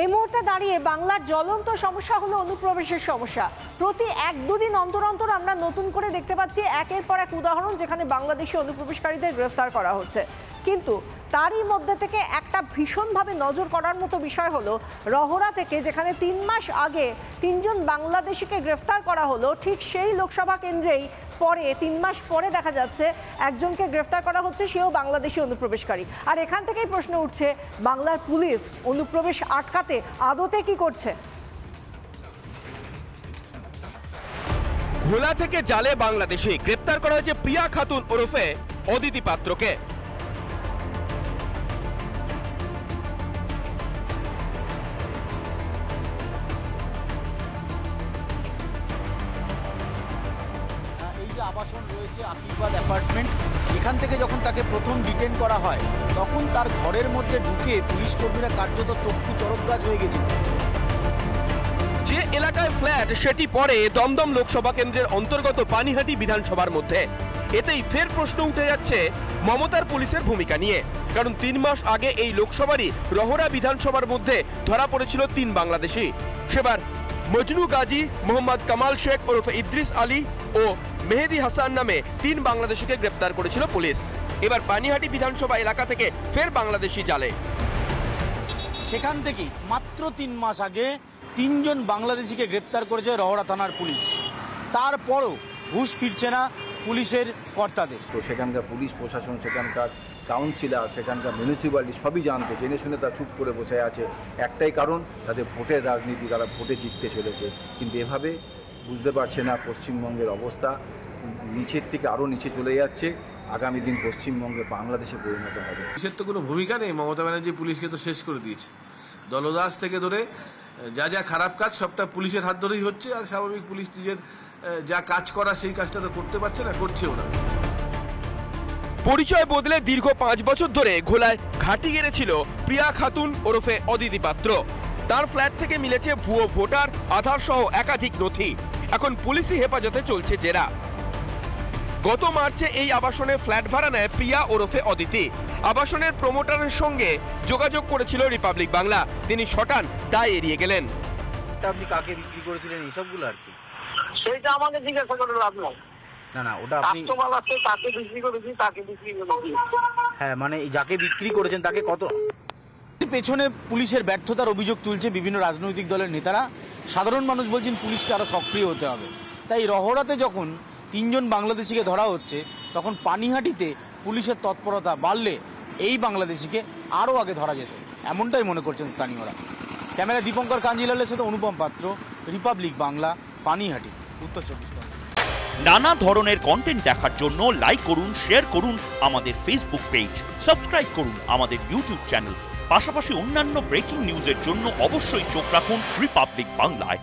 এই মুহূর্তে দাঁড়িয়ে বাংলার জ্বলন্ত সমস্যা হলো অনুপ্রবেশের সমস্যা। প্রতি 1-2 দিন অন্তর অন্তর আমরা নতুন করে দেখতে পাচ্ছি একের পর এক উদাহরণ যেখানে বাংলাদেশি অনুপ্রবেশকারীদের গ্রেফতার করা হচ্ছে। কিন্তু তারই মধ্যে থেকে একটা ভীষণভাবে নজর করার মতো বিষয় হলো রহরা থেকে যেখানে 3 মাস আগে 3 জন বাংলাদেশিকে গ্রেফতার করা হলো, ঠিক সেই লোকসভা কেন্দ্রেই পরে 3 মাস পরে দেখা যাচ্ছে একজনকে গ্রেফতার করা হচ্ছে, সেও বাংলাদেশি অনুপ্রবেশকারী। আর এখান থেকেই প্রশ্ন উঠছে, বাংলার পুলিশ অনুপ্রবেশ আটকাতে আদতে কি করছে? ভোলা থেকে জালে বাংলাদেশি গ্রেফতার করা হয়েছে প্রিয়া খাতুন ওরফে অদিতি পাত্রকে। আবাসন রয়েছে আশীর্বাদ অ্যাপার্টমেন্ট, এখান থেকে যখন তাকে প্রথম ডিটেন করা হয় তখন তার ঘরের মধ্যে ঢুকে পুলিশ কর্মীরা কার্যত চক্ষু চড়কগাছ হয়ে গেছিল। যে এলাকায় ফ্ল্যাট সেটি পরে দমদম লোকসভা কেন্দ্রের অন্তর্গত পানিহাটি বিধানসভার মধ্যে। এতেই ফের প্রশ্ন উঠে যাচ্ছে মমতার পুলিশের ভূমিকা নিয়ে, কারণ 3 মাস আগে এই লোকসভারই রহরা বিধানসভার মধ্যে ধরা পড়েছিল 3 বাংলাদেশি। সেবার মজনু গাজী, মোহাম্মদ কামাল শেখ ওরফে ইদ্রিস আলী ও মেহেদি হাসান নামে 3 বাংলাদেশিকে গ্রেফতার করেছিল পুলিশ। এবার পানিহাটি বিধানসভা এলাকা থেকে ফের বাংলাদেশি জালে। সেখান থেকেই মাত্র 3 মাস আগে 3 জন বাংলাদেশিকে গ্রেপ্তার করেছে রহরা থানার পুলিশ। তারপরও হুঁশ ফিরছে না পুলিশের কর্তাদের। তো সেখানকার পুলিশ প্রশাসন, সেখানকার কাউন্সিলর, সেখানকার মিউনিসিপ্যালিটি সবই জানতে, জেনে শুনে তারা চুপ করে বসে আছে। একটাই কারণ, তাদের ভোটের রাজনীতি, তারা ভোটে জিততে চলেছে। কিন্তু এভাবে বুঝতে পারছে না পশ্চিমবঙ্গের অবস্থা নিচের থেকে আরও নিচে চলে যাচ্ছে। আগামী দিন পশ্চিমবঙ্গে বাংলাদেশে পরিণত হবে। পুলিশের তো কোনো ভূমিকা নেই। মমতা ব্যানার্জি পুলিশকে তো শেষ করে দিয়েছে। দলদাস থেকে ধরে যা যা খারাপ কাজ সবটা পুলিশের হাত ধরেই হচ্ছে। আর স্বাভাবিক পুলিশ নিজের যা কাজ করা সেই কাজটা তো করতে পারছে না, করছেও না। পরিচয় বদলে দীর্ঘ 5 বছর ধরে ঘোলায় ঘাঁটি গেড়েছিল প্রিয়া খাতুন ওরফে অদিতি পাত্র। তার ফ্ল্যাট থেকে মিলেছে ভুয়ো ভোটার, আধার সহ একাধিক নথি। এখন পুলিশি হেফাজতে চলছে জেরা। গত মার্চে এই আবাসনে ফ্ল্যাট ভাড়া নেয় প্রিয়া ওরফে অদিতি। আবাসনের প্রমোটারের সঙ্গে যোগাযোগ করেছিল রিপাবলিক বাংলা, তিনি শটান, তাই এড়িয়ে গেলেন। আপনি কাকে বিক্রি করেছিলেন এইসবগুলো আর কি? সেটা আমাকে জিজ্ঞাসা করে লাভ নাই। না ওটা আপনি তাকে বিক্রি করেছি, তাকে বিক্রি করেছি। হ্যাঁ, মানে যাকে বিক্রি করেছেন তাকে কত? পেছনে পুলিশের ব্যর্থতার অভিযোগ তুলছে বিভিন্ন রাজনৈতিক দলের নেতারা। সাধারণ মানুষ বলছেন পুলিশকে আরো সক্রিয় হতে হবে। তাই রহরাতে যখন 3 জন বাংলাদেশিকে ধরা হচ্ছে, তখন পানিহাটিতে পুলিশের তৎপরতা বাড়লে এই বাংলাদেশিকে আরও আগে ধরা যেত, এমনটাই মনে করছেন স্থানীয়রা। ক্যামেরা দীপঙ্কর কাঞ্জিলালের সাথে অনুপম পাত্র, রিপাবলিক বাংলা, পানিহাটি, উত্তর 24 পরগনা। নানা ধরনের কন্টেন্ট দেখার জন্য লাইক করুন, শেয়ার করুন আমাদের ফেসবুক পেজ, সাবস্ক্রাইব করুন আমাদের ইউটিউব চ্যানেল। পাশাপাশি অন্যান্য ব্রেকিং নিউজের জন্য অবশ্যই চোখ রাখুন রিপাবলিক বাংলায়।